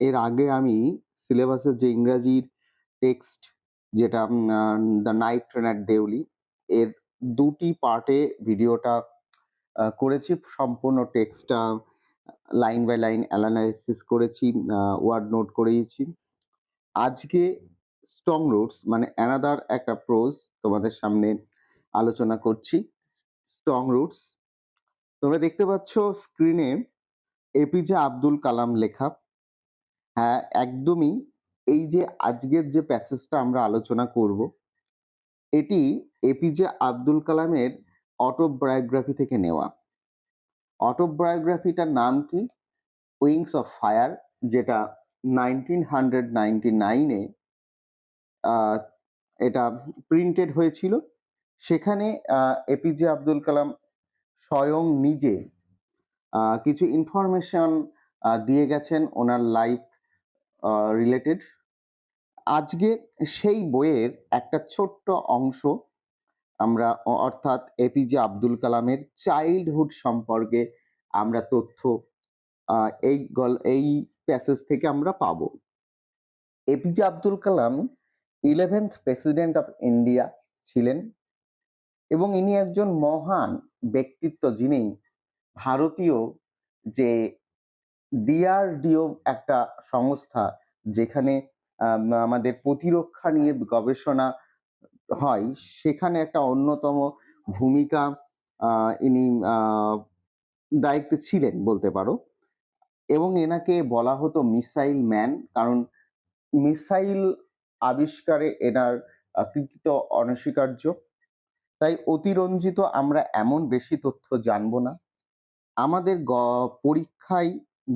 এর আগে আমি সিলেবাসের যে ইংরাজির টেক্সট যেটা the night train at Deoli এর ২ টি পার্টে ভিডিওটা করেছি। সম্পূর্ণ টেক্সটটা লাইন বাই লাইন অ্যানালাইসিস করেছি, ওয়ার্ড নোট করিয়েছি। আজকে স্ট্রং রুটস মানে অ্যানাদার একটা প্রোজ তোমাদের সামনে আলোচনা করছি। স্ট্রং রুটস তোমরা দেখতে পাচ্ছ স্ক্রিনে এপিজে আব্দুল কালাম লেখা। হ্যাঁ, একদমই এই যে আজকের যে প্যাসেজটা আমরা আলোচনা করব, এটি এপিজে আব্দুল কালামের অটোবায়োগ্রাফি থেকে নেওয়া। অটোবায়োগ্রাফিটার নাম কি? উইংস অফ ফায়ার, যেটা 1999 এ এটা প্রিন্টেড হয়েছিল। সেখানে এপিজে আব্দুল কালাম স্বয়ং নিজে কিছু ইনফরমেশন দিয়ে গেছেন ওনার লাইফ রিলেটেড। আজকে সেই বইয়ের একটা ছোট্ট অংশ আমরা অর্থাৎ এপিজে আব্দুল কালামের চাইল্ডহুড সম্পর্কে আমরা তথ্য এই প্যাসেজ থেকে আমরা পাবো। APJ Abdul Kalam 11th president of India ছিলেন এবং ইনি একজন মহান ব্যক্তিত্ব, যিনি ভারতীয় যে ডিআরডিও একটা সংস্থা যেখানে আমাদের প্রতিরক্ষা নিয়ে গবেষণা হয়, সেখানে একটা অন্যতম ভূমিকা ইনি দায়িত্বে ছিলেন বলতে পারো। এবং এনাকে বলা হতো মিসাইল ম্যান, কারণ মিসাইল আবিষ্কারে এনার কৃতিত্ব অনস্বীকার্য। তাই অতিরঞ্জিত আমরা এমন বেশি তথ্য জানবো না। আমাদের পরীক্ষায়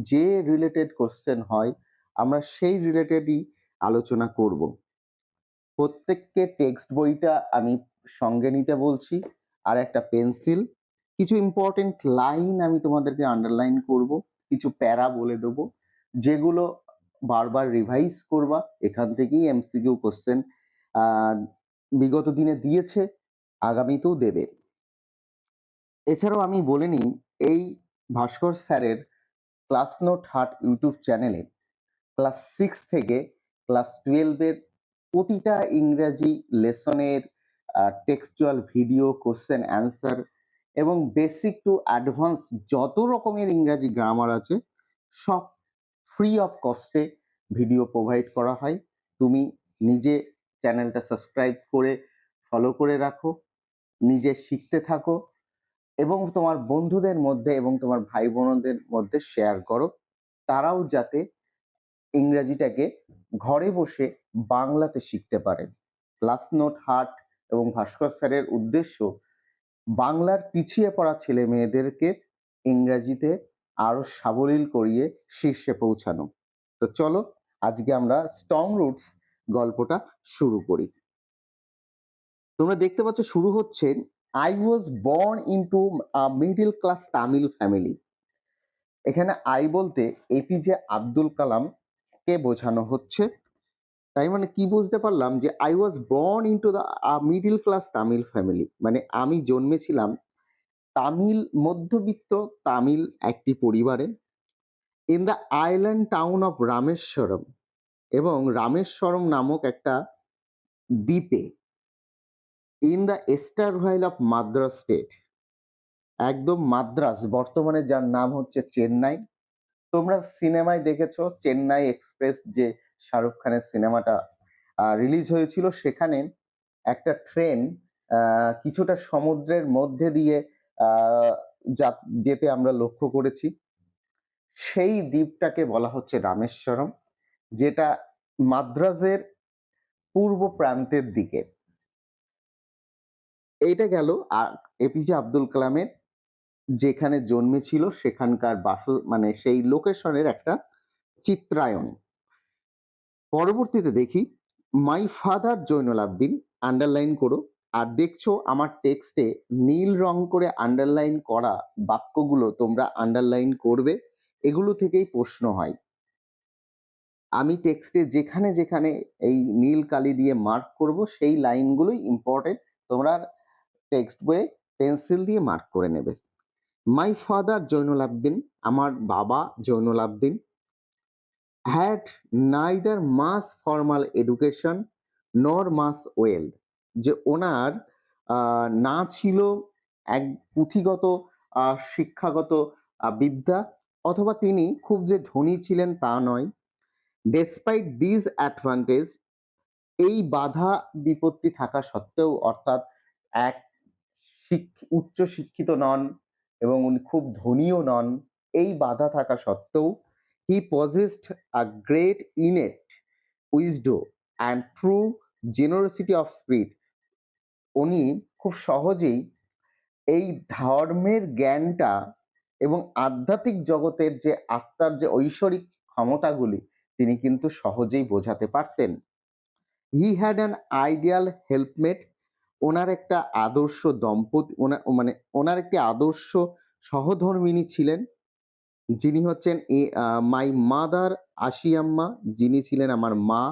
যে রিলেটেড কোশ্চেন হয় আমরা সেই রিলেটেডই আলোচনা করব। প্রত্যেককে টেক্সট বইটা আমি সঙ্গে নিতে বলছি, আর একটা পেন্সিল। কিছু ইম্পর্টেন্ট লাইন আমি তোমাদেরকে আন্ডারলাইন করব, কিছু প্যারা বলে দেবো যেগুলো বারবার রিভাইজ করবা। এখান থেকেই এমসিকিউ কোশ্চেন বিগত দিনে দিয়েছে, আগামীতেও দেবে। এছাড়াও আমি বলে নিই, এই ভাস্কর স্যারের ক্লাস নোট হাট ইউটিউব চ্যানেলে ক্লাস 6 থেকে ক্লাস 12 এর প্রতিটা ইংরাজি লেসনের টেক্সচুয়াল ভিডিও, কোশ্চেন অ্যান্সার এবং বেসিক টু অ্যাডভান্স যত রকমের ইংরাজি গ্রামার আছে সব ফ্রি অফ কস্টে ভিডিও প্রোভাইড করা হয়। তুমি নিজে চ্যানেলটা সাবস্ক্রাইব করে ফলো করে রাখো, নিজে শিখতে থাকো এবং তোমার বন্ধুদের মধ্যে এবং তোমার ভাই বোনদের মধ্যে শেয়ার করো, তারাও যাতে ইংরেজিটাকে ঘরে বসে বাংলাতে শিখতে পারে। ক্লাস নোট হাট এবং ভাস্কর স্যারের উদ্দেশ্য বাংলার পিছিয়ে পড়া ছেলে মেয়েদেরকে ইংরাজিতে আরো সাবলীল করিয়ে শীর্ষে পৌঁছানো। তো চলো আজকে আমরা স্ট্রং রুটস গল্পটা শুরু করি। তোমরা দেখতে পাচ্ছ শুরু হচ্ছে, I was born into a middle class Tamil family. এখানে আই বলতে এপিজে আব্দুল কালাম কে বোঝানো হচ্ছে। তাই মানে কি বুঝতে পারলাম যে I was born into the middle class Tamil family, মানে আমি জন্মেছিলাম তামিল মধ্যবিত্ত তামিল একটি পরিবারে, in the island town of Rameswaram, এবং রামেশ্বরম নামক একটা দ্বীপে, in the erstwhile of Madras state, একদম মাদ্রাজ বর্তমানে যার নাম হচ্ছে চেন্নাই। তোমরা সিনেমায় দেখেছো চেন্নাই এক্সপ্রেস, যে শাহরুখ খানের সিনেমাটা রিলিজ হয়েছিল, সেখানে একটা ট্রেন কিছুটা সমুদ্রের মধ্যে দিয়ে যেতে আমরা লক্ষ্য করেছি। সেই দ্বীপটাকে বলা হচ্ছে রামেশ্বরম, যেটা মাদ্রাজের পূর্ব প্রান্তের দিকে। এইটা গেল আর এপিজে আব্দুল কালামের যেখানে জন্মেছিল সেখানকার মানে সেই লোকেশনের একটা চিত্রায়ন। পরবর্তীতে দেখি, my father Zainul Abdin, underline করো। আর দেখছো আমার টেক্সটে নীল রং করে আন্ডারলাইন করা বাক্যগুলো তোমরা আন্ডারলাইন করবে, এগুলো থেকেই প্রশ্ন হয়। আমি টেক্সটে যেখানে যেখানে এই নীল কালি দিয়ে মার্ক করব সেই লাইনগুলোই ইম্পর্টেন্ট, তোমরা টেক্সট বইয়ে পেন্সিল দিয়ে মার্ক করে নেবে। মাই ফাদার জৈনুল আবদিন, আমার বাবা জৈনুল আবদিন, had neither mass formal education nor mass wealth, যে ওনার না ছিল এক পুঁথিগত শিক্ষাগত বিদ্যা, অথবা তিনি খুব যে ধনী ছিলেন তা নয়। ডেসপাইট দিস অ্যাডভান্টেজ, এই বাধা বিপত্তি থাকা সত্ত্বেও, অর্থাৎ এক উচ্চ শিক্ষিত নন এবং উনি খুব ধনীও নন, এই বাধা থাকা সত্ত্বেও he possessed a great innate wisdom and true generosity of spirit. উনি খুব সহজেই এই ধর্মের জ্ঞানটা এবং আধ্যাত্মিক জগতের যে আত্মার যে ঐশ্বরিক ক্ষমতাগুলি তিনি কিন্তু সহজেই বোঝাতে পারতেন। He had an ideal helpmate, ওনার একটা আদর্শ দম্পতি, ওনার একটি আদর্শ সহধর্মিণী ছিলেন, যিনি হচ্ছেন মাই মাদার আশিয়াম্মা, যিনি ছিলেন আমার মা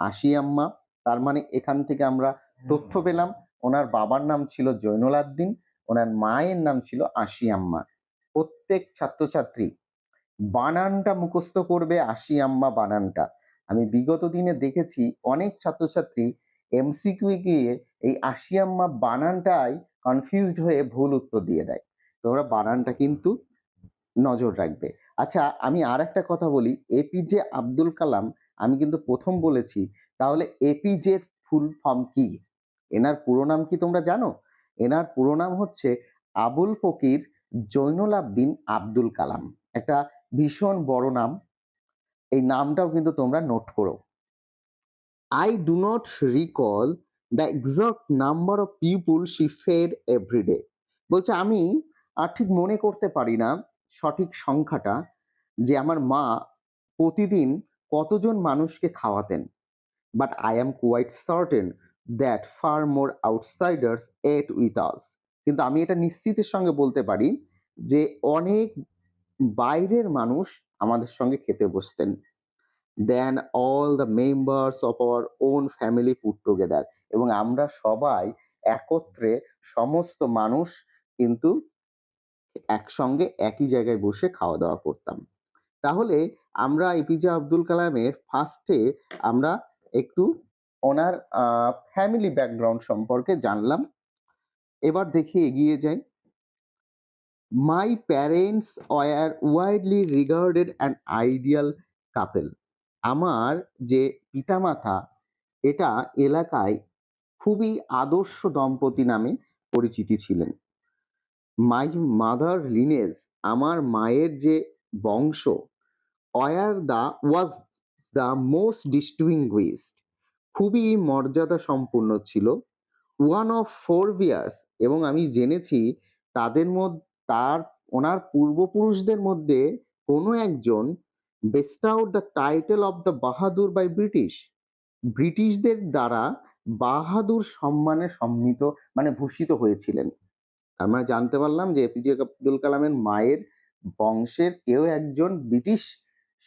আশিয়াম্মা। তার মানে এখান থেকে আমরা তথ্য পেলাম ওনার বাবার নাম ছিল জৈনুল আবদিন, ওনার মায়ের নাম ছিল আশিয়াম্মা। প্রত্যেক ছাত্রছাত্রী বানানটা মুখস্থ করবে, আশিয়াম্মা বানানটা। আমি বিগত দিনে দেখেছি অনেক ছাত্রছাত্রী এমসিকিউ গিয়ে এই আশিয়াম্মা বানানটাই কনফিউজড হয়ে ভুল উত্তর দিয়ে দেয়। তোমরা বানানটা কিন্তু নজর রাখবে। আচ্ছা, আমি আর একটা কথা বলি, এপিজে আব্দুল কালাম আমি কিন্তু প্রথম বলেছি, তাহলে এপিজে ফুল ফর্ম কি? এনার পুরো নাম কি তোমরা জানো? এনার পুরো নাম হচ্ছে আবুল ফকির জৈনুল আবদিন আব্দুল কালাম। একটা ভীষণ বড় নাম, এই নামটাও কিন্তু তোমরা নোট করো। I do not recall the exact number of people she fed every day. বলছে আমি ঠিক মনে করতে পারি না সঠিক সংখ্যাটা, যে আমার মা প্রতিদিন কতজন মানুষকে খাওয়াতেন। But I am quite certain that far more outsiders ate with us. কিন্তু আমি এটা নিশ্চিতের সঙ্গে বলতে পারি যে অনেক বাইরের মানুষ আমাদের সঙ্গে খেতে বসতেন than all the members of our own family put together. এবং আমরা সবাই একত্রে সমস্ত মানুষ কিন্তু একসঙ্গে একই জায়গায় বসে খাওয়া দাওয়া করতাম। তাহলে আমরা এপিজে আব্দুল কালামের ফার্স্টে আমরা একটু ওনার ফ্যামিলি ব্যাকগ্রাউন্ড সম্পর্কে জানলাম। এবার দেখি এগিয়ে যাই। My parents were widely regarded an ideal couple. আমার যে পিতামাতা এটা এলাকায় খুবই আদর্শ দম্পতি নামে পরিচিতি ছিলেন। মাই মাদার লিনেজ, আমার মায়ের যে বংশ, ওয়াজ দ্য মোস্ট ডিস্টিংগুইশড, খুবই মর্যাদা সম্পূর্ণ ছিল। ওয়ান অফ ফোরবিয়ার্স, এবং আমি জেনেছি তাদের মধ্যে ওনার পূর্বপুরুষদের মধ্যে কোনো একজন bestowed the title of the Bahadur by British, ব্রিটিশদের দ্বারা বাহাদুর সম্মানে ভূষিত হয়েছিলেন। আমরা জানতে পারলাম যে এপিজে আব্দুল কালামের মায়ের বংশের কেউ একজন ব্রিটিশ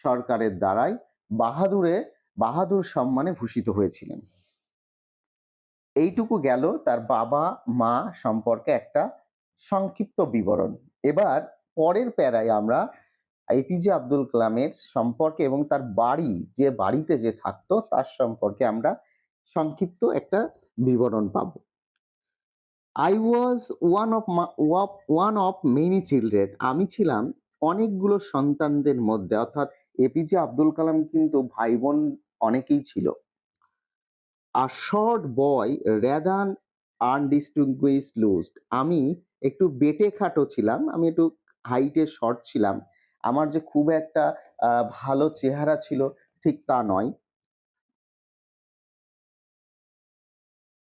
সরকারের দ্বারাই বাহাদুর সম্মানে ভূষিত হয়েছিলেন। এইটুকু গেল তার বাবা মা সম্পর্কে একটা সংক্ষিপ্ত বিবরণ। এবার পরের প্যারায় আমরা এপিজে আব্দুল কালামের সম্পর্কে এবং তার বাড়ি, যে বাড়িতে যে থাকতো তার সম্পর্কে আমরা সংক্ষিপ্ত একটা বিবরণ পাবো। I was one of many children. আমি ছিলাম অনেকগুলো সন্তানদের মধ্যে, অর্থাৎ এপিজে আব্দুল কালাম কিন্তু ভাই বোন অনেকেই ছিল। A short boy rather undistinguished loosed. আমি একটু বেটে খাটো ছিলাম, আমি একটু হাইটে শর্ট ছিলাম। আমার যে খুব একটা ভালো চেহারা ছিল ঠিক তা নয়।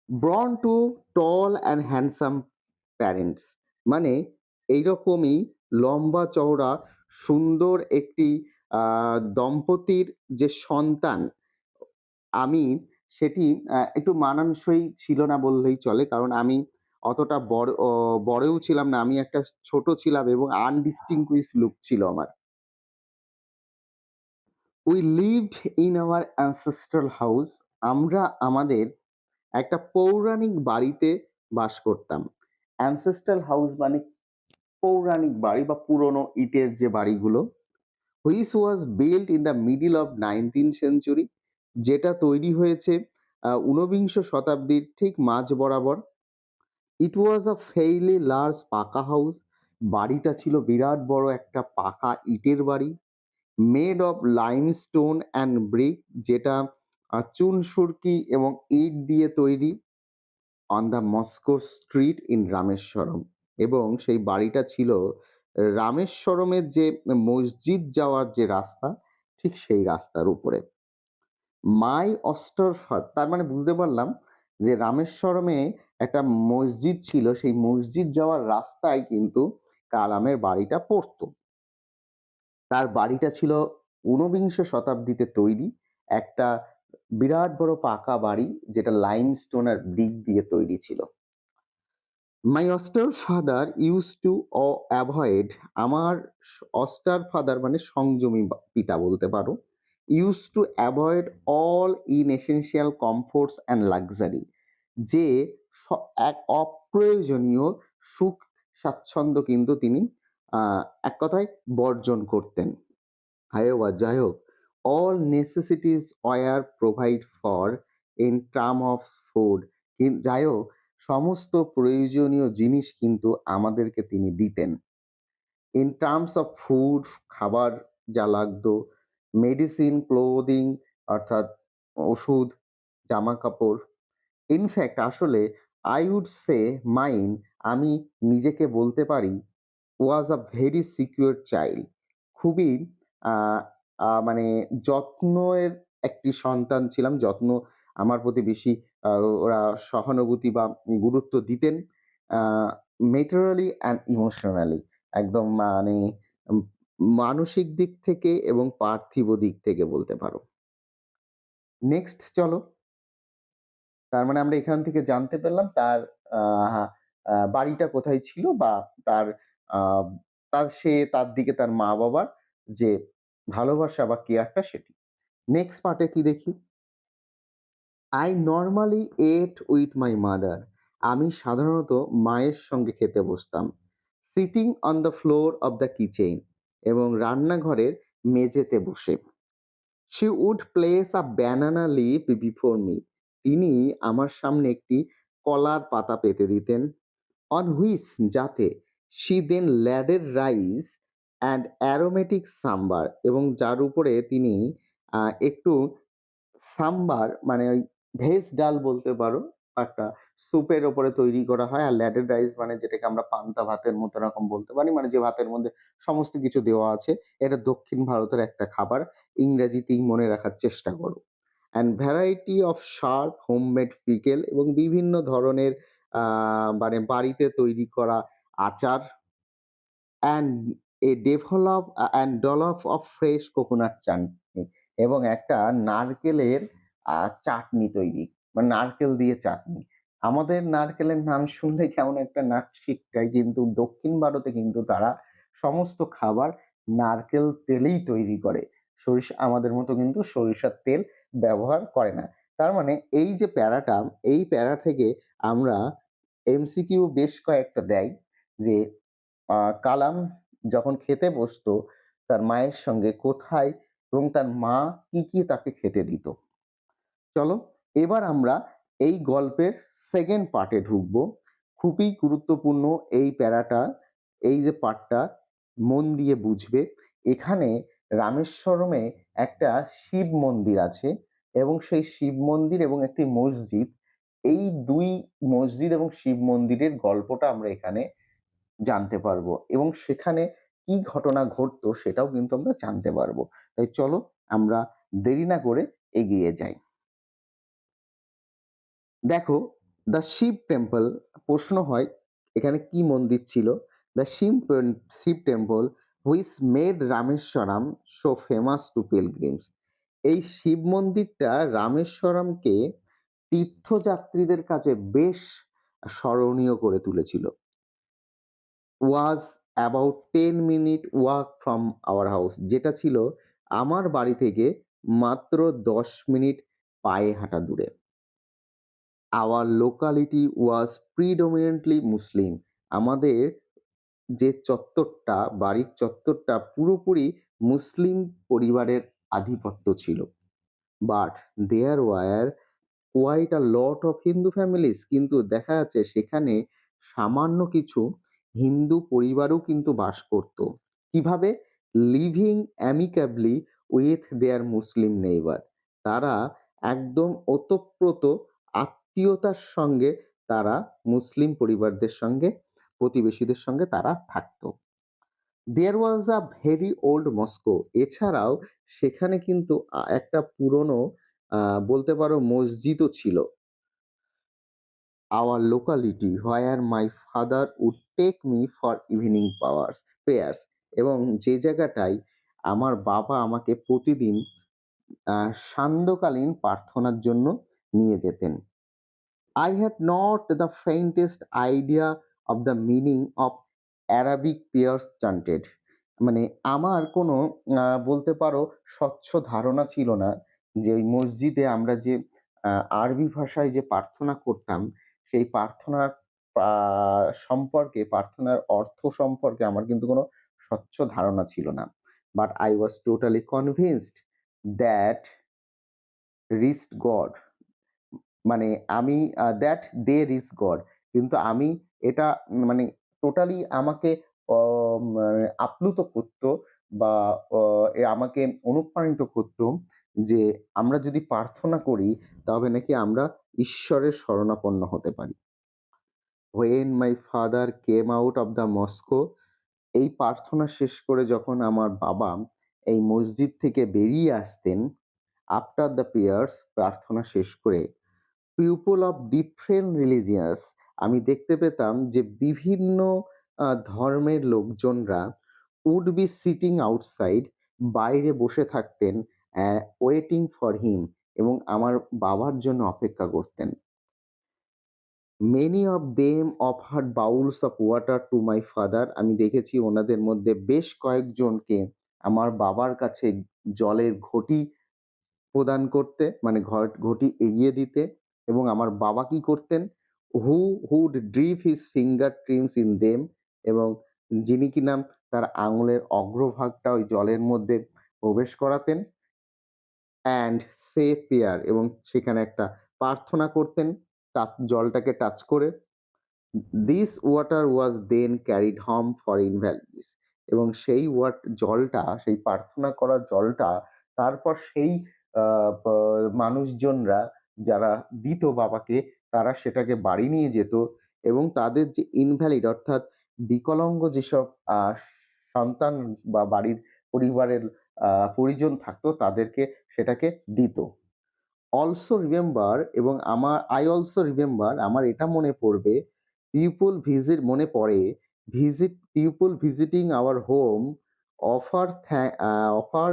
Born to tall and handsome parents, মানে এইরকমই লম্বা চওড়া সুন্দর একটি দম্পতির যে সন্তান আমি, সেটি একটু মানানসই ছিল না বললেই চলে, কারণ আমি অতটা বড়ও ছিলাম না, আমি একটা ছোট ছিলাম এবং আনডিস্টিংগুইশ লুক ছিল আমার। We lived in our ancestral house, আমরা আমাদের একটা পৌরাণিক বাড়িতে বাস করতাম। অ্যানসেস্ট্রাল হাউস মানে পৌরাণিক বাড়ি বা পুরনো ইটের যে বাড়িগুলো। Which was built in the middle of 19th century, যেটা তৈরি হয়েছে ঊনবিংশ শতাব্দীর ঠিক মাঝ বরাবর। ইট ওয়াজ আ ফেইলি লার্জ পাকা হাউস, বাড়িটা ছিল বিরাট বড় একটা পাকা ইটের বাড়ি। Made of limestone and brick, যেটা চুন সুরকি এবং ইট দিয়ে তৈরি। On the Moscow street in Rameswaram, এবং সেই বাড়িটা ছিল রামেশ্বরমের যে মসজিদ যাওয়ার যে রাস্তা, ঠিক সেই রাস্তার উপরে। মাই অস্টারফাদ, তার মানে বুঝতে পারলাম যে রামেশ্বরমে একটা মসজিদ ছিল, সেই মসজিদ যাওয়ার রাস্তায় কিন্তু কালামের বাড়িটা পড়তো। তার বাড়িটা ছিল ঊনবিংশ শতাব্দীতে তৈরি একটা বিরাট বড় পাকা বাড়ি, যেটা লাইমস্টোন আর ব্রিক দিয়ে তৈরি ছিল। My austere father used to avoid, আমার অস্টার ফাদার মানে সংযমী পিতা বলতে পারো, used to avoid all inessential comforts and luxury, যে এক অপ্রয়োজনীয় সুখ স্বাচ্ছন্দ্য কিন্তু তিনি এক কথায় বর্জন করতেন। However, যাই হোক, all necessities were provide for in term of food, যাই হোক সমস্ত প্রয়োজনীয় জিনিস কিন্তু আমাদেরকে তিনি দিতেন। ইন টার্মস অফ ফুড, খাবার যা লাগতো, মেডিসিন, ক্লোদিং অর্থাৎ ওষুধ, জামা কাপড়। ইনফ্যাক্ট আসলে আই উড সে মাইন, আমি নিজেকে বলতে পারি, ওয়াজ আ ভেরি সিকিউর চাইল্ড, খুবই আহ, মানে যত্নের একটি সন্তান ছিলাম। যত্ন আমার প্রতি বেশি ওরা সহানুভূতি বা গুরুত্ব দিতেন, মেটেরিয়ালি অ্যান্ড ইমোশনালি, একদম মানে উম, মানসিক দিক থেকে এবং পার্থিব দিক থেকে বলতে পারো। নেক্সট চলো, তার মানে আমরা এখান থেকে জানতে পারলাম তার আহ, বাড়িটা কোথায় ছিল, বা তার আহ, তার দিকে তার মা বাবার যে ভালোবাসা বা কেয়ারটা সেটি। নেক্সট পার্টে কি দেখি, I normally ate with my mother, আমি সাধারণত মায়ের সঙ্গে খেতে বসতাম। Sitting on the floor of the kitchen, এবং রান্নাঘরের মেঝেতে বসে। She would place a banana leaf before me, তিনি আমার সামনে একটি কলার পাতা পেতে দিতেন। অন হুইচ, যাতে, she then ladled rice and aromatic sambar, এবং যার উপরে তিনি একটু সাম্বার মানে ওই ভেজ ডাল বলতে পারো, একটা স্যুপের ওপরে তৈরি করা হয়। আর ল্যাডেড রাইস মানে যেটাকে আমরা পান্তা ভাতের মতো রকম বলতে পারি, মানে যে ভাতের মধ্যে সমস্ত কিছু দেওয়া আছে। এটা দক্ষিণ ভারতের একটা খাবার, ইংরেজিতেই মনে রাখার চেষ্টা করো। And variety of sharp homemade pickle, এবং বিভিন্ন ধরনের মানে বাড়িতে তৈরি করা আচার। And dollop of fresh coconut chutney, এবং একটা নারকেলের চাটনি তৈরি, মানে নারকেল দিয়ে চাটনি। আমাদের নারকেলের নাম শুনলে কেমন একটা নাক ছিটকায়, কিন্তু দক্ষিণ ভারতে কিন্তু তারা সমস্ত খাবার নারকেল তেলেই তৈরি করে। সরিষা আমাদের মতো কিন্তু সরিষার তেল ব্যবহার করে না। তার মানে এই যে প্যারাটা, এই প্যারা থেকে আমরা এমসিকিউ বেশ কয়েকটা দেয়, যে কালাম যখন খেতে বসতো তার মায়ের সঙ্গে কোথায়, এবং তার মা কি কি তাকে খেতে দিত। চলো এবার আমরা এই গল্পের সেকেন্ড পার্টে ঢুকবো। খুবই গুরুত্বপূর্ণ এই প্যারাটা, এই যে পার্টটা মন দিয়ে বুঝবে। এখানে রামেশ্বরমে একটা শিব মন্দির আছে, এবং সেই শিব মন্দির এবং একটি মসজিদ, এই দুই মসজিদ এবং শিব মন্দিরের গল্পটা আমরা এখানে জানতে পারবো, এবং সেখানে কি ঘটনা ঘটতো সেটাও কিন্তু আমরা জানতে পারবো। তাই চলো আমরা দেরি না করে এগিয়ে যাই। দেখো, দ্য শিব টেম্পল, প্রশ্ন হয় এখানে কি মন্দির ছিল। The Shiva temple which made Rameswaram so famous to pilgrims, এই শিব মন্দিরটা রামেশ্বরমকে তীর্থযাত্রীদের কাছে বেশ স্মরণীয় করে তুলেছিল। Was about 10 minute walk from our house, যেটা ছিল আমার বাড়ি থেকে মাত্র 10 মিনিট পায়ে হাঁটা দূরে। আওয়ার লোকালিটি ওয়াজ প্রিডমিনেন্টলি মুসলিম, আমাদের যে চত্বরটা, বাড়ির চত্বরটা পুরোপুরি মুসলিম পরিবারের আধিপত্য ছিল। But there were quite a lot of Hindu families, কিন্তু দেখা যাচ্ছে সেখানে সামান্য কিছু হিন্দু পরিবারও কিন্তু বাস করত। কিভাবে? Living amicably with their Muslim neighbour. তারা একদম ওতপ্রোত আত্মীয়তার সঙ্গে তারা মুসলিম পরিবারদের সঙ্গে, প্রতিবেশীদের সঙ্গে তারা থাকতো। There was a very old mosque. এছাড়াও সেখানে কিন্তু একটা পুরনো বলতে পারো মসজিদও ছিল। Our locality where my father would take me for evening prayers, এবং যে জায়গাটায় আমার বাবা আমাকে প্রতিদিন সান্ধ্যকালীন প্রার্থনার জন্য নিয়ে যেতেন। I had not the faintest idea of the meaning of Arabic prayers chanted. মানে আমার কোনো বলতে পারো স্বচ্ছ ধারণা ছিল না যে ওই মসজিদে আমরা যে আরবি ভাষায় যে প্রার্থনা করতাম, সেই প্রার্থনা সম্পর্কে, প্রার্থনার অর্থ সম্পর্কে আমার কিন্তু কোনো স্বচ্ছ ধারণা ছিল না। But I was totally convinced that reached God, মানে আমি দ্যাট দে রিচ গড। কিন্তু আমি এটা মানে টোটালি আমাকে আপ্লুত করতো বা আমাকে অনুপ্রাণিত করতো যে আমরা যদি প্রার্থনা করি তবে নাকি আমরা ঈশ্বরের শরণাপন্ন হতে পারি। When my father came out of the mosque, এই প্রার্থনা শেষ করে যখন আমার বাবা এই মসজিদ থেকে বেরিয়ে আসতেন, আফটার দ্য প্রেয়ার্স, প্রার্থনা শেষ করে, পিপল অফ ডিফারেন্ট রিলিজিয়াস, আমি দেখতে পেতাম যে বিভিন্ন ধর্মের লোকজনরা উড বি সিটিং আউটসাইড, বাইরে বসে থাকতেন, ওয়েটিং ফর হিম, এবং আমার বাবার জন্য অপেক্ষা করতেন। Many of them offered bowels of water to my father, আমি দেখেছি ওনাদের মধ্যে বেশ কয়েকজনকে আমার বাবার কাছে জলের ঘটি প্রদান করতে, মানে ঘটি এগিয়ে দিতে। এবং আমার বাবা কি করতেন? Who would drip his fingertips in them, এবং যিনি কিনা তার আঙুলের অগ্রভাগটা ওই জলের মধ্যে প্রবেশ করাতেন, অ্যান্ড সে প্রেয়ার, এবং সেখানে একটা প্রার্থনা করতেন জলটাকে টাচ করে। This water was then carried home for invalids, এবং সেই জলটা, সেই প্রার্থনা করা জলটা তারপর সেই মানুষজনরা যারা দিত বাবাকে, তারা সেটাকে বাড়ি নিয়ে যেত এবং তাদের যে ইনভ্যালিড, অর্থাৎ বিকলাঙ্গ যেসব সন্তান বা বাড়ির পরিবারের পরিজন থাকতো তাদেরকে সেটাকে দিত। অলসো রিমেম্বার, এবং অলসো রিমেম্বার, আমার এটা মনে পড়বে, মনে পড়ে, people visiting our home offer offer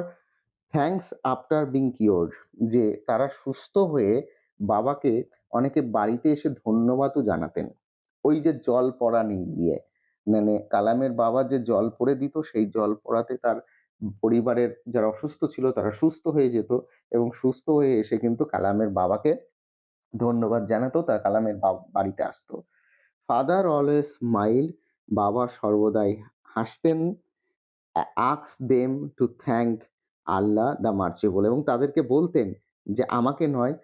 thanks after being cured, যে তারা সুস্থ হয়ে বাবাকে অনেকে বাড়িতে এসে ধন্যবাদও জানাতেন। ওই যে জল পড়া নিয়ে গিয়ে, মানে কালামের বাবা যে জল পড়ে দিত, সেই জল পড়াতে তার পরিবারের যারা অসুস্থ ছিল তারা সুস্থ হয়ে যেত, এবং সুস্থ হয়ে এসে কিন্তু কালামের বাবাকে ধন্যবাদ জানাতো, তার কালামের বাড়িতে আসতো। ফাদার অলওয়েজ স্মাইল্ড, বাবা সর্বদাই হাসতেন। Ask them to thank Allah the merciful, এবং তাদেরকে বলতেন যে আমাকে নয়,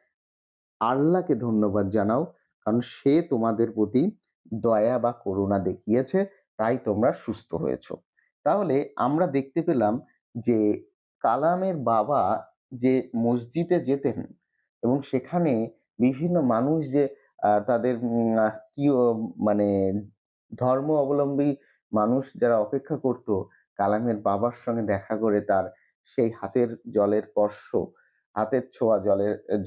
আল্লাহকে ধন্যবাদ জানাও, কারণ সে তোমাদের প্রতি দয়া বা করুণা দেখিয়েছে, তাই তোমরা সুস্থ হয়েছ। তাহলে আমরা দেখতে পেলাম যে কালামের বাবা যে মসজিদে যেতেন এবং সেখানে বিভিন্ন মানুষ যে তাদের মানে ধর্ম অবলম্বী মানুষ যারা অপেক্ষা করত কালামের বাবার সঙ্গে দেখা করে তার সেই হাতের জলের স্পর্শ, হাতের ছোঁয়া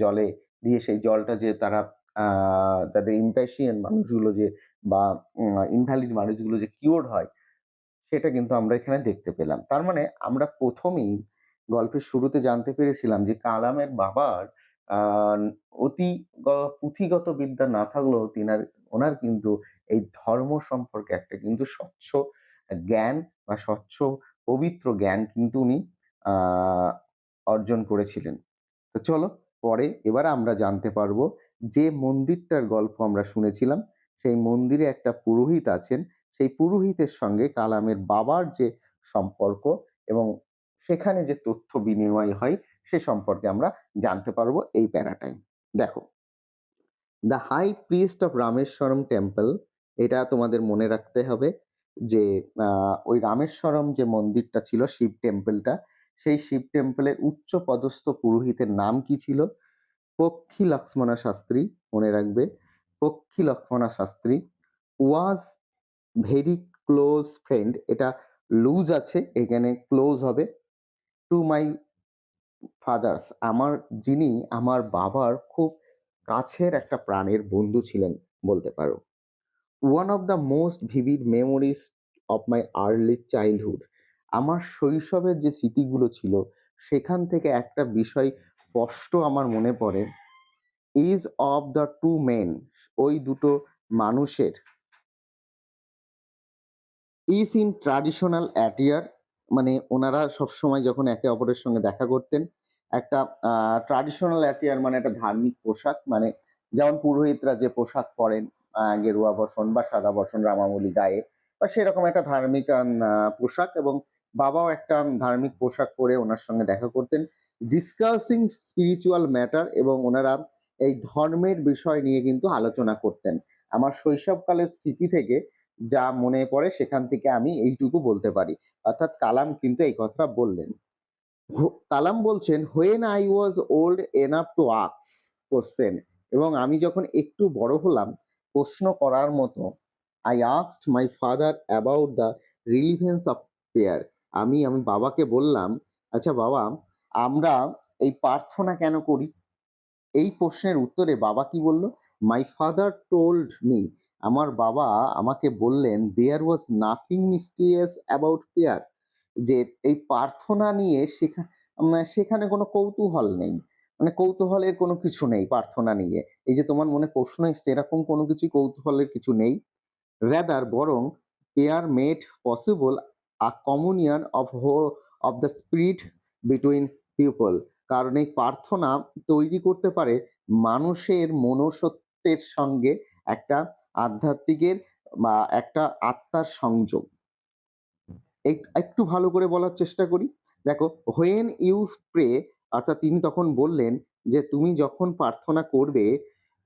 জলে দিয়ে সেই জলটা যে তারা তাদের ইম্প্যাশিয়েন্ট মানুষগুলো যে বা ইনভ্যালিড মানুষগুলো যে কিওর্ড হয়, সেটা কিন্তু আমরা এখানে দেখতে পেলাম। তার মানে আমরা প্রথমেই গল্পের শুরুতে জানতে পেরেছিলাম যে কালামের বাবার আহ অতি পুঁথিগত বিদ্যা না থাকলেও ওনার কিন্তু এই ধর্ম সম্পর্কে একটা কিন্তু স্বচ্ছ জ্ঞান বা স্বচ্ছ পবিত্র জ্ঞান কিন্তু উনি আহ অর্জন করেছিলেন। তো চলো পরে এবার আমরা জানতে পারবো যে মন্দিরটার গল্প আমরা শুনেছিলাম, সেই মন্দিরে একটা পুরোহিত আছেন, সেই পুরোহিতের সঙ্গে কালামের বাবার যে সম্পর্ক এবং সেখানে যে তথ্য বিনিময় হয় সে সম্পর্কে আমরা জানতে পারবো এই প্যারাটায়। দেখো, the high priest of Rameswaram temple, এটা তোমাদের মনে রাখতে হবে যে ওই রামেশ্বরম যে মন্দিরটা ছিল, শিব টেম্পলটা, সেই শিব টেম্পলের উচ্চ পদস্থ পুরোহিতের নাম কি ছিল? পক্ষী লক্ষ্মণা শাস্ত্রী, মনে রাখবে, Pakshi Lakshmana Shastri was very close friend, এটা লুজ আছে, এখানে ক্লোজ হবে, টু মাই ফাদার্স, যিনি আমার বাবার খুব কাছের একটা প্রাণের বন্ধু ছিলেন বলতে পারো। One of the most vivid memories of my early childhood, আমার শৈশবের যে স্মৃতিগুলো ছিল সেখান থেকে একটা বিষয় স্পষ্ট আমার মনে পড়ে, is of the two men, ওই দুটো মানুষের, ইজ ইন ট্র্যাডিশনাল অ্যাটিয়ার, মানে ওনারা সবসময় যখন একে অপরের সঙ্গে দেখা করতেন, একটা ট্র্যাডিশনাল অ্যাটিয়ার মানে একটা ধার্মিক পোশাক, মানে যেমন পুরোহিতরা যে পোশাক পরেন, গেরুয়া বসন বা সাদা বসন রামামলি গায়ে, বা সেরকম একটা ধার্মিক পোশাক, এবং বাবাও একটা ধার্মিক পোশাক পরে ওনার সঙ্গে দেখা করতেন, ডিসকাসিং স্পিরিচুয়াল ম্যাটার, এবং ওনারা এই ধর্মের বিষয় নিয়ে কিন্তু আলোচনা করতেন। আমার শৈশবকালের স্মৃতি থেকে যা মনে পড়ে সেখান থেকে আমি এইটুকু বলতে পারি। অর্থাৎ কালাম কিন্তু এই কথাটা বললেন। কালাম বলছেন, when I was old enough to ask question, এবং আমি যখন একটু বড় হলাম প্রশ্ন করার মতো, I asked my father about the relevance of prayer, আমি বাবাকে বললাম, আচ্ছা বাবা, আমরা এই প্রার্থনা কেন করি? এই প্রশ্নের উত্তরে বাবা কি বলল? মাই ফাদার টোল্ড মি, আমার বাবা আমাকে বললেন, there was nothing mysterious about prayer, যে এই প্রার্থনা নিয়ে সেখানে কোনো কৌতূহল নেই, মানে কৌতূহলের কোনো কিছু নেই প্রার্থনা নিয়ে। এই যে তোমার মনে প্রশ্ন এসছে, এরকম কোনো কিছু কৌতূহলের কিছু নেই। রাদার বরং pair made possible a communion of the spirit between people, কারণ এই প্রার্থনা তৈরি করতে পারে মানুষের মনুষ্যত্বের সঙ্গে একটা আধ্যাত্মিকের বা একটা আত্মার সংযোগ। একটু ভালো করে বলার চেষ্টা করি। দেখো, হোয়েন ইউ প্রে, অর্থাৎ তিনি তখন বললেন যে তুমি যখন প্রার্থনা করবে,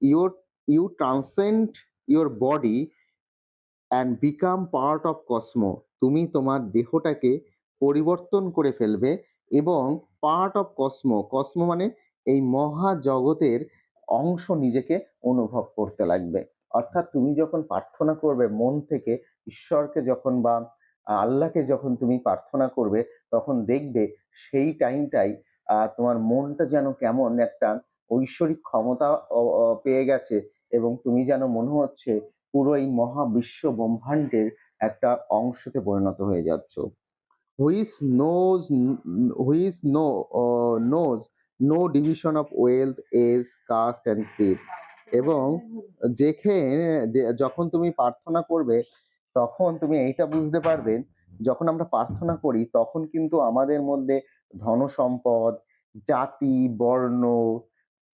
your you transcend your body and become part of cosmos, তুমি তোমার দেহটাকে পরিবর্তন করে ফেলবে এবং পার্ট অফ কসমো, কসমো মানে এই মহাজগতের অংশ নিজেকে অনুভব করতে লাগবে। অর্থাৎ তুমি যখন প্রার্থনা করবে মন থেকে, ঈশ্বরকে যখন বা আল্লাহকে যখন তুমি প্রার্থনা করবে, তখন দেখবে সেই টাইমটাই তোমার মনটা যেন কেমন একটা ঐশ্বরিক ক্ষমতা পেয়ে গেছে, এবং তুমি যেন মনে হচ্ছে পুরো এই মহাবিশ্ব ব্রহ্মাণ্ডের একটা অংশতে পরিণত হয়ে যাচ্ছ। Which knows which knows no division of wealth, age, caste and creed, এবং যখন তুমি প্রার্থনা করবে তখন তুমি এইটা বুঝতে পারবে, যখন আমরা প্রার্থনা করি তখন কিন্তু আমাদের মধ্যে ধন সম্পদ, জাতি, বর্ণ,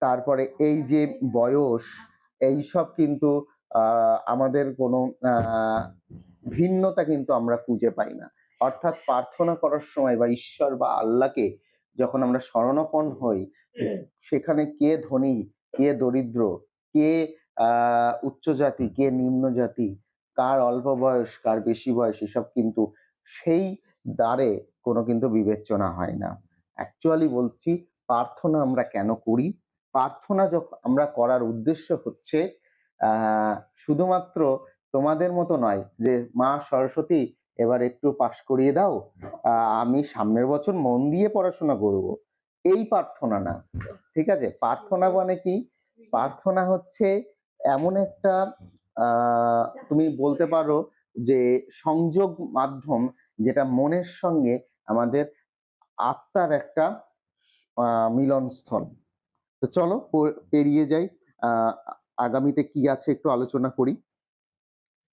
তারপরে এই যে বয়স, এইসব কিন্তু আমাদের কোনো ভিন্নতা কিন্তু আমরা খুঁজে পাই না। অর্থাৎ প্রার্থনা করার সময় বা ঈশ্বর বা আল্লাহকে যখন আমরা শরণাপন হই, সেখানে কে ধনী, কে দরিদ্র, কে উচ্চ জাতি, কে নিম্ন জাতি, কার অল্প বয়স, কার বেশি বয়স, এসব কিন্তু সেই দ্বারে কোনো কিন্তু বিবেচনা হয় না। অ্যাকচুয়ালি বলছি, প্রার্থনা আমরা কেন করি? প্রার্থনা যখন আমরা করার উদ্দেশ্য হচ্ছে শুধুমাত্র তোমাদের মতো নয় যে মা সরস্বতী এবার একটু পাশ করিয়ে দাও, আমি সামনের বছর মন দিয়ে পড়াশোনা করব, এই প্রার্থনা না। ঠিক আছে? প্রার্থনা মানে কি? প্রার্থনা হচ্ছে এমন একটা তুমি বলতে পারো যে সংযোগ মাধ্যম, যেটা মনের সঙ্গে আমাদের আত্মার একটা মিলনস্থল। তো চলো পেরিয়ে যাই, আগামীতে কি আছে একটু আলোচনা করি।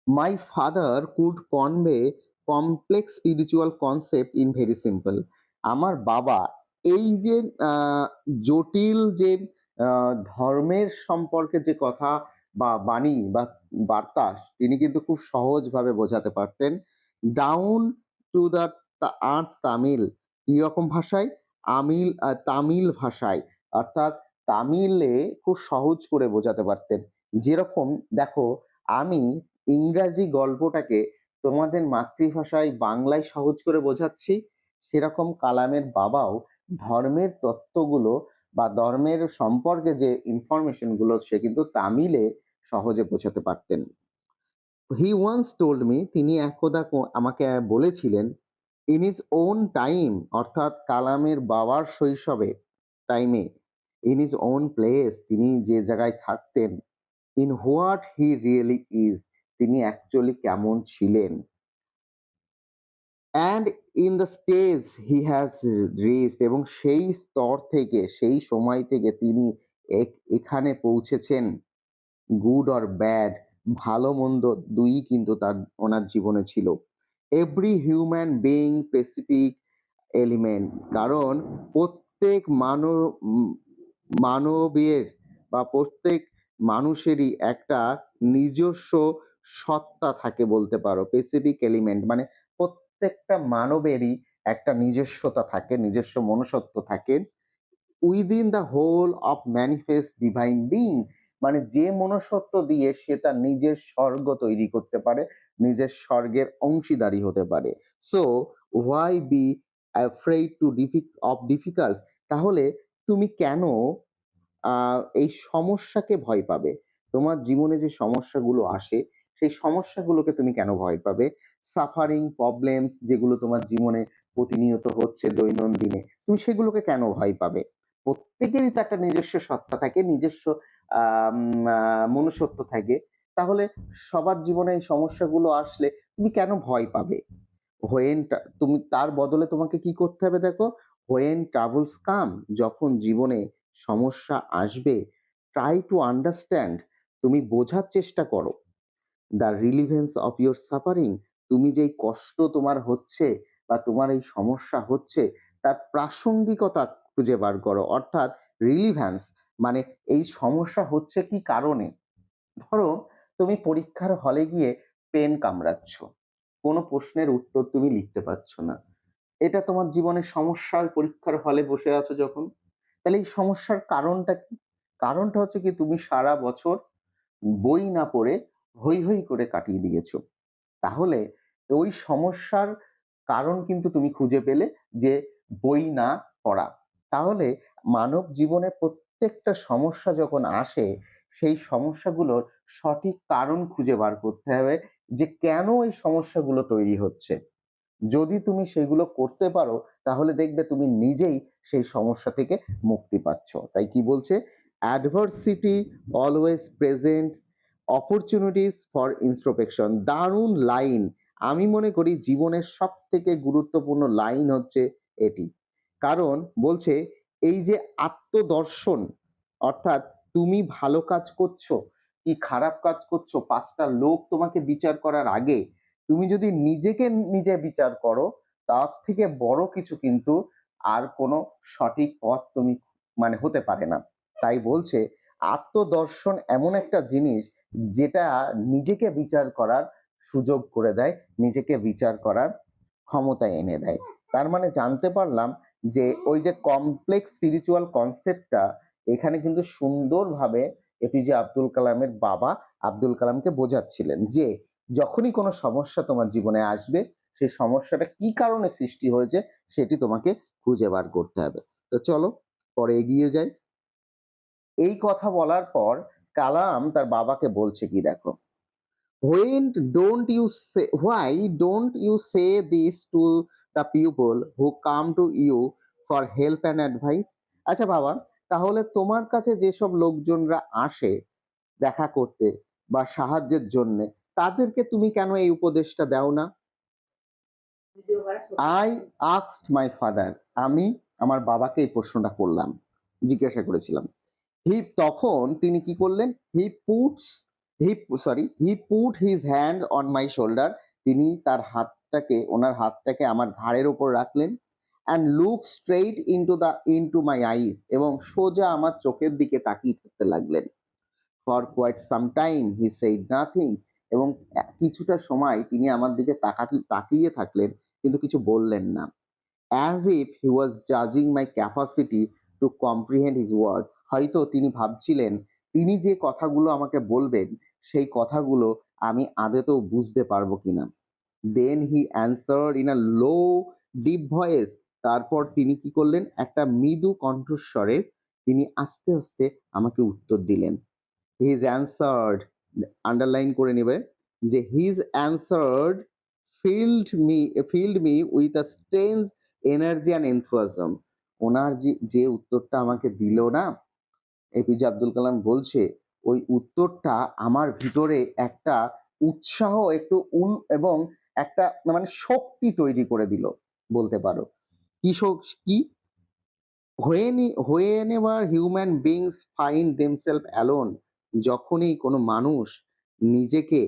My father could convey complex spiritual concept in very simple, আমার বাবা এই যে জটিল যে ধর্মের সম্পর্কে যে কথা বা বাণী বা বার্তা, তিনি কিন্তু খুব সহজভাবে বোঝাতে পারতেন। Down to the art Tamil, কি রকম ভাষায়? তামিল ভাষায়, অর্থাৎ তামিলে খুব সহজ করে বোঝাতে পারতেন। যেরকম দেখো, আমি ইংরাজি গল্পটাকে তোমাদের মাতৃভাষায় বাংলায় সহজ করে বোঝাচ্ছি, সেরকম কালামের বাবাও ধর্মের তত্ত্বগুলো বা ধর্মের সম্পর্কে যে ইনফরমেশন গুলো সে কিন্তু তামিলে সহজে বোঝাতে পারতেন। হি ওয়ান্স টোল্ড মি, তিনি একদা আমাকে বলেছিলেন, ইন হিজ ওন টাইম, অর্থাৎ কালামের বাবার শৈশবে টাইমে, ইন হিজ ওন প্লেস, তিনি যে জায়গায় থাকতেন, in what he really is, তিনি অ্যাকচুয়ালি কেমন ছিলেন, and in the stage he has reached, এবং সেই স্তর থেকে সেই সময় থেকে তিনি এখানে পৌঁছেছেন, গুড অর ব্যাড, ভালো মন্দ দুই কিন্তু তার ওনার জীবনে ছিল। Every human being specific element, কারণ প্রত্যেক মানবের বা প্রত্যেক মানুষেরই একটা নিজস্ব সত্তা থাকে বলতে পারো। স্পেসিফিক এলিমেন্ট মানে প্রত্যেকটা মানবেরই একটা নিজস্বতা থাকে, নিজস্ব মনুষ্যত্ব থাকে। Within the whole of manifest divine being, মানে যে মনুষ্যত্ব দিয়ে সে তার নিজের স্বর্গ তৈরি করতে পারে, নিজের স্বর্গের অংশীদারি হতে পারে। So why be afraid to of difficulties, তাহলে তুমি কেন এই সমস্যাকে ভয় পাবে? তোমার জীবনে যে সমস্যাগুলো আসে, সেই সমস্যাগুলোকে তুমি কেন ভয় পাবে? সাফারিং, প্রবলেমস যেগুলো তোমার জীবনে প্রতিনিয়ত হচ্ছে দৈনন্দিনে, তুমি সেগুলোকে কেন ভয় পাবে? প্রত্যেকেরই তো একটা নিজস্ব সত্তা থাকে, নিজস্ব মনুষ্যত্ব থাকে। তাহলে সবার জীবনে এই সমস্যাগুলো আসলে তুমি কেন ভয় পাবে? তুমি তার বদলে তোমাকে কি করতে হবে দেখো, হোয়েন ট্রাবলস কাম, যখন জীবনে সমস্যা আসবে, ট্রাই টু আন্ডারস্ট্যান্ড, তুমি বোঝার চেষ্টা করো, the relevance of your suffering, তুমি যেই কষ্ট তোমার হচ্ছে বা তোমার এই সমস্যা হচ্ছে তার প্রাসঙ্গিকতা খুঁজে বার করো। অর্থাৎ রিলিভ্যান্স মানে এই সমস্যা হচ্ছে কি কারণে। ধরো তুমি পরীক্ষার হলে গিয়ে পেন কামড়াচ্ছ, কোনো প্রশ্নের উত্তর তুমি লিখতে পারছো না, এটা তোমার জীবনের সমস্যার পরীক্ষার হলে বসে আছো যখন, তাহলে এই সমস্যার কারণটা কি? কারণটা হচ্ছে কি, তুমি সারা বছর বই না পড়ে হৈ হৈ করে কাটিয়ে দিয়েছো। তাহলে ওই সমস্যার কারণ কিন্তু তুমি খুঁজে পেলে, যে বই না পড়া। তাহলে মানব জীবনে প্রত্যেকটা সমস্যা যখন আসে, সেই সমস্যাগুলোর সঠিক কারণ খুঁজে বার করতে হবে, যে কেন এই সমস্যাগুলো তৈরি হচ্ছে। যদি তুমি সেগুলো করতে পারো, তাহলে দেখবে তুমি নিজেই সেই সমস্যা থেকে মুক্তি পাচ্ছ। তাই কি বলছে, adversity always present opportunities for introspection. দারুণ লাইন, আমি মনে করি জীবনের সব থেকে গুরুত্বপূর্ণ লাইন হচ্ছে এটি। কারণ বলছে এই যে আত্মদর্শন, অর্থাৎ তুমি ভালো কাজ করছো কি খারাপ কাজ করছো, পাঁচটা লোক তোমাকে বিচার করার আগে তুমি যদি নিজেকে নিজে বিচার করো, তার থেকে বড় কিছু কিন্তু আর কোনো সঠিক পথ তুমি মানে হতে পারে না। তাই বলছে আত্মদর্শন এমন একটা জিনিস যেটা নিজেকে বিচার করার সুযোগ করে দেয়, নিজেকে বিচার করার ক্ষমতা এনে দেয়। তার মানে জানতে পারলাম যে ওই যে কমপ্লেক্স স্পিরিচুয়াল কনসেপ্টটা এখানে কিন্তু সুন্দরভাবে এপিজে আব্দুল কালামের বাবা আব্দুল কালামকে বোঝাচ্ছিলেন, যে যখনই কোনো সমস্যা তোমার জীবনে আসবে, সেই সমস্যাটা কি কারণে সৃষ্টি হয়েছে সেটি তোমাকে খুঁজে বার করতে হবে। তো চলো পরে এগিয়ে যাই। এই কথা বলার পর কালাম তার বাবাকে বলছে কি দেখো, when don't you say why don't you say this to the people who come to you for help and advice? আচ্ছা বাবা, তাহলে তোমার কাছে যেসব লোকজনরা আসে দেখা করতে বা সাহায্যের জন্য, তাদেরকে তুমি কেন এই উপদেশটা দাও না? আই আস্কড মাই ফাদার, আমি আমার বাবাকে এই প্রশ্নটা করলাম, জিজ্ঞাসা করেছিলাম। তখন তিনি কি করলেন, he put his hand on my shoulder, তিনি তার ওনার হাতটাকে আমার ঘাড়ের উপর রাখলেন, and look straight into my eyes, এবং সোজা আমার চোখের দিকে তাকিয়ে থাকতে লাগলেন। For quite some time he said nothing, এবং কিছুটা সময় তিনি আমার দিকে তাকিয়ে থাকলেন কিন্তু কিছু বললেন না। অ্যাজ ইফ হি ওয়াজ জাজিং my capacity to comprehend his word. হয়তো তিনি ভাবছিলেন তিনি যে কথাগুলো আমাকে বলবেন সেই কথাগুলো আমি আদতেও বুঝতে পারবো কিনা। Then he answered in a low deep voice. তারপর তিনি কি করলেন, একটা মৃদু কণ্ঠস্বরে তিনি আস্তে আস্তে আমাকে উত্তর দিলেন। হিজ অ্যান্সার্ড, আন্ডারলাইন করে নেবে যে his answered filled me with a strange energy and enthusiasm. ওনার যে উত্তরটা আমাকে দিল না, এপিজে আব্দুল কালাম বলছে ওই উত্তরটা আমার ভিতরে একটা উৎসাহ, একটু এবং একটা মানে শক্তি তৈরি করে দিল বলতে পারো। কি whenever human beings find themselves alone, যখনই কোনো মানুষ নিজেকে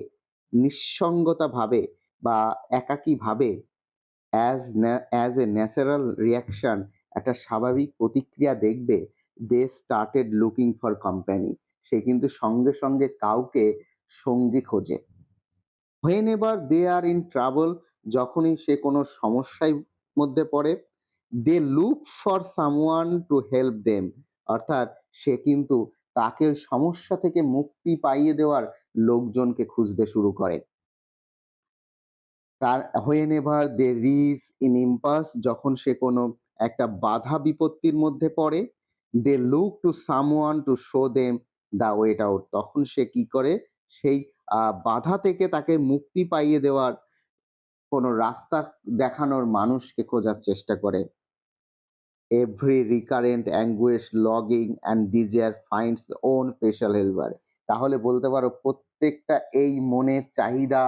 নিঃসঙ্গতা ভাবে বা একাকী ভাবে, অ্যাজ এ ন্যাচারাল রিয়াকশন, একটা স্বাভাবিক প্রতিক্রিয়া দেখবে, they started looking for company. সে কিন্তু সঙ্গে সঙ্গে কাউকে সঙ্গী খোঁজে। Whenever they are in trouble, যখনই সে কোনো সমস্যার মধ্যে পড়ে, they look for someone to help them, অর্থাৎ সে কিন্তু তাকে ওই সমস্যা থেকে মুক্তি পাইয়ে দেওয়ার লোকজনকে খুঁজতে শুরু করে। তার whenever they reach in impasse, যখন সে কোনো একটা বাধা বিপত্তির মধ্যে পড়ে, they look to someone to show them the way out, তখন সে কি করে, সেই বাধা থেকে তাকে মুক্তি পাইয়ে দেওয়ার কোনো রাস্তা দেখানোর মানুষকে খোঁজার চেষ্টা করে। এভরি রিকারেন্ট অ্যাঙ্গুইশ লগিং and desire finds own special helper. তাহলে বলতে পারো প্রত্যেকটা এই মনের চাহিদা,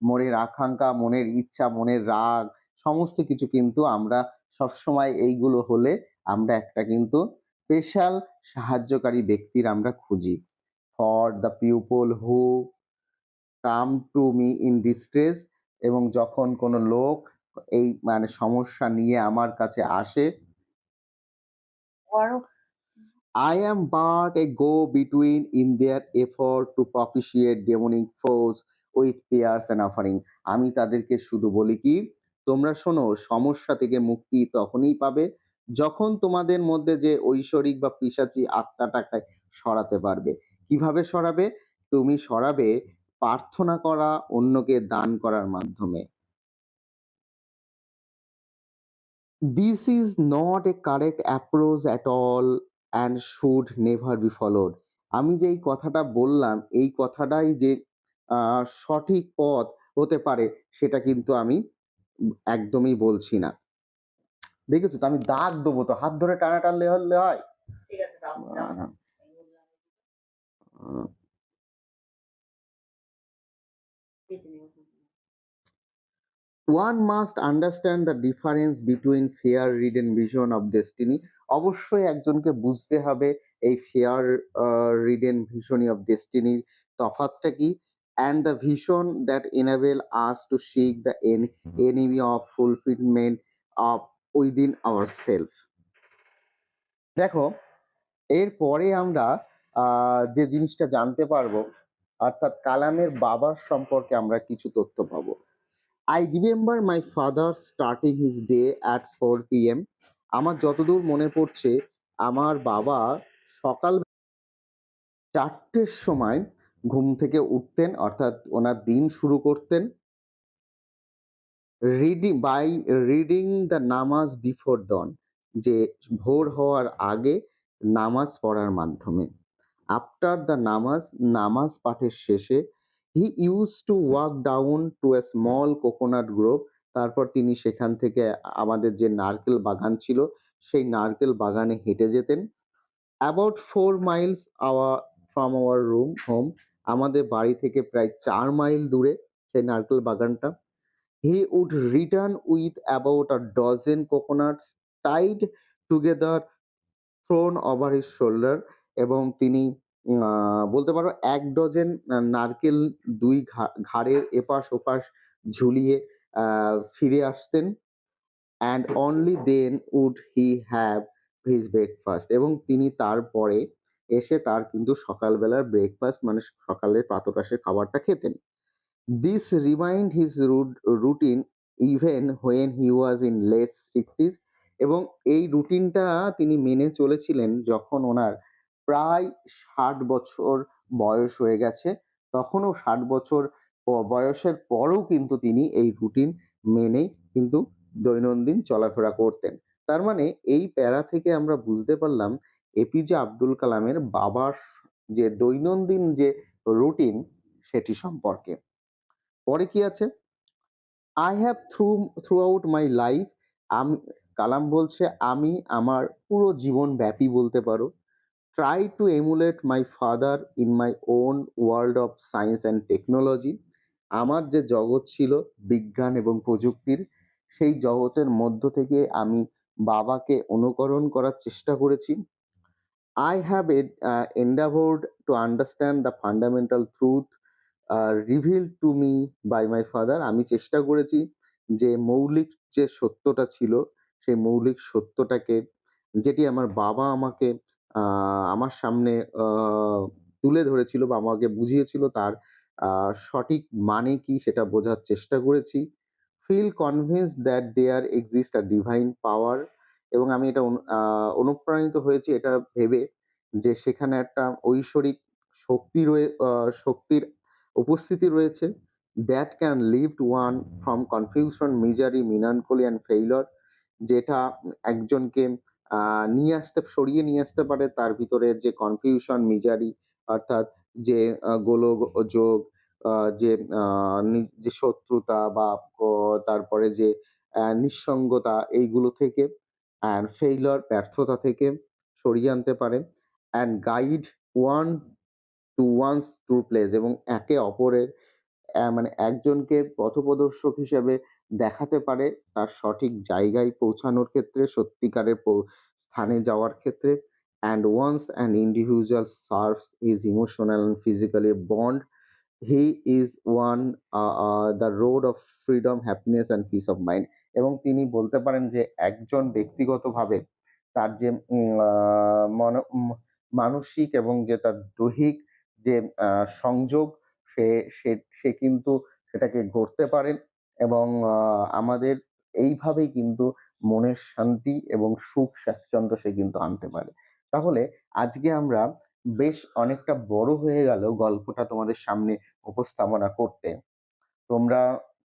মনের আকাঙ্ক্ষা, মনের ইচ্ছা, মনের রাগ, সমস্ত কিছু কিন্তু আমরা সবসময় এইগুলো হলে আমরা একটা কিন্তু স্পেশাল সাহায্যকারী ব্যক্তির আমরা খুঁজি। For the people who come to me in distress, এবং যখন কোনো লোক এই মানে সমস্যা নিয়ে আমার কাছে আসে, I am but a go between in their effort to propitiate demonic force with prayers and offering. আমি তাদেরকে শুধু বলি কি, তোমরা শোনো, সমস্যা থেকে মুক্তি তখনই পাবে যখন তোমাদের মধ্যে যে ঐশ্বরিক বা পিশাচী আত্মাটাকে সরাতে পারবে। কিভাবে সরাবে? তুমি সরাবে প্রার্থনা করা, অন্যকে দান করার মাধ্যমে। This is not a correct approach at all and should never be followed. আমি যে এই কথাটা বললাম, এই কথাটাই যে সঠিক পথ হতে পারে সেটা কিন্তু আমি একদমই বলছি না। দেখেছো তো, আমি দাগ দেবো তো, হাত ধরে টানা টানলে হলে হয়। ঠিক আছে, দাও দাও। আহ, আহ, One must understand the difference between fair ridden vision of destiny. অবশ্যই একজনকে বুঝতে হবে এই ফেয়ার রিডেন ভিশন অফ ডেস্টিনির তফাৎটা কি, and the vision that enable us to seek the enemy of fulfillment of within ourselves. দেখো, এরপরে আমরা যে জিনিসটা জানতে পারবো, অর্থাৎ কালামের বাবার সম্পর্কে আমরা কিছু তথ্য পাবো। I remember my father starting his day at 4 p.m. আমার যতদূর মনে পড়ছে, আমার বাবা সকাল 4টের সময় ঘুম থেকে উঠতেন, অর্থাৎ ওনার দিন শুরু করতেন রিডিং দ্য নামাজ বিফোর ডন, যে ভোর হওয়ার আগে নামাজ পড়ার মাধ্যমে। আফটার দ্য নামাজ পাঠের শেষে he use to walk down to a small coconut Grove, তারপর তিনি সেখান থেকে আমাদের যে নারকেল বাগান ছিল সেই নারকেল বাগানে হেঁটে যেতেন। About 4 miles from our home, আমাদের বাড়ি থেকে প্রায় 4 মাইল দূরে সেই নারকেল বাগানটা। He would return with about a dozen coconuts tied together thrown over his shoulder, এবং তিনি বলতে পারো 1 ডজন নারকেল দুই ঘাড়ের এপাশ ওপাশ ঝুলিয়ে ফিরে আসতেন। And only then would he have his breakfast, এবং তিনি তারপরে এসে তার কিন্তু সকালবেলার ব্রেকফাস্ট মানে সকালের প্রাতরাশের খাবারটা খেতেন। This remained his routine even when he was in late 60s. এবং এই রুটিনটা তিনি মেনে চলেছিলেন যখন ওনার প্রায় ৬০ বছর বয়স হয়ে গেছে। তখনও ৬০ বছর বয়সের পরেও কিন্তু তিনি এই রুটিন মেনেই কিন্তু দৈনন্দিন চলাফেরা করতেন। তার মানে এই প্যারা থেকে আমরা বুঝতে পারলাম এপিজে আব্দুল কালামের বাবার যে দৈনন্দিন যে রুটিন সেটি সম্পর্কে। পরে কি আছে? I have throughout my life আমি কালাম বলছে আমি আমার পুরো জীবনব্যাপী বলতে পারো try to emulate my father in my own world of science and technology আমার যে জগৎ ছিল বিজ্ঞান এবং প্রযুক্তির সেই জগতের মধ্য থেকে আমি বাবাকে অনুকরণ করার চেষ্টা করেছি। I have endeavored to understand the fundamental truth revealed to me by my father আমি চেষ্টা করেছি যে মৌলিক যে সত্যটা ছিল সেই মৌলিক সত্যটাকে যেটি আমার বাবা আমাকে আমার সামনে তুলে ধরেছিল বা আমাকে বুঝিয়েছিল তার সঠিক মানে কি সেটা বোঝার চেষ্টা করেছি। Feel convinced that there exist a divine power এবং আমি এটা অনুপ্রাণিত হয়েছি এটা ভেবে যে সেখানে একটা ঐশ্বরিক শক্তির উপস্থিতি রয়েছে that can lift one from confusion, misery, melancholy and failure যেটা একজনকে সরিয়ে নিয়ে আসতে পারে তার ভিতরে যে কনফিউশন, মিজারি অর্থাৎ যে গোলযোগ, যে যে শত্রুতা বা তারপরে যে নিঃসঙ্গতা এইগুলো থেকে অ্যান্ড ফেইলিউর ব্যর্থতা থেকে সরিয়ে আনতে পারে and guide one to one's true place এবং একে অপরের মানে একজনকে পথপ্রদর্শক হিসেবে দেখাতে পারে তার সঠিক জায়গায় পৌঁছানোর ক্ষেত্রে, সত্যিকারের স্থানে যাওয়ার ক্ষেত্রে। And once an individual serves his emotional and physically bond he is on the road of freedom, happiness and peace of mind এবং তিনি বলতে পারেন যে একজন ব্যক্তিগতভাবে তার যে মানসিক এবং যে তার দৈহিক যে সংযোগ সে সে সে কিন্তু সেটাকে গড়তে পারেন এবং আমাদের এইভাবেই কিন্তু মনের শান্তি এবং সুখ স্বাচ্ছন্দ্য সে কিন্তু আনতে পারে। তাহলে আজকে আমরা বেশ অনেকটা বড় হয়ে গেল গল্পটা তোমাদের সামনে উপস্থাপনা করতে। তোমরা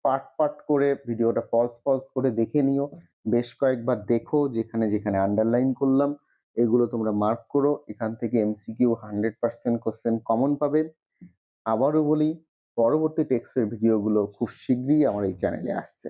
পার্ট করে ভিডিওটা পজ করে দেখে নিও। বেশ কয়েকবার দেখো যেখানে আন্ডারলাইন করলাম এগুলো তোমরা মার্ক করো। এখান থেকে এমসিকিউ 100% কোয়েশ্চেন কমন পাবে। আবারও বলি পরবর্তী টেক্সটের ভিডিওগুলো খুব শীঘ্রই আমার এই চ্যানেলে আসছে।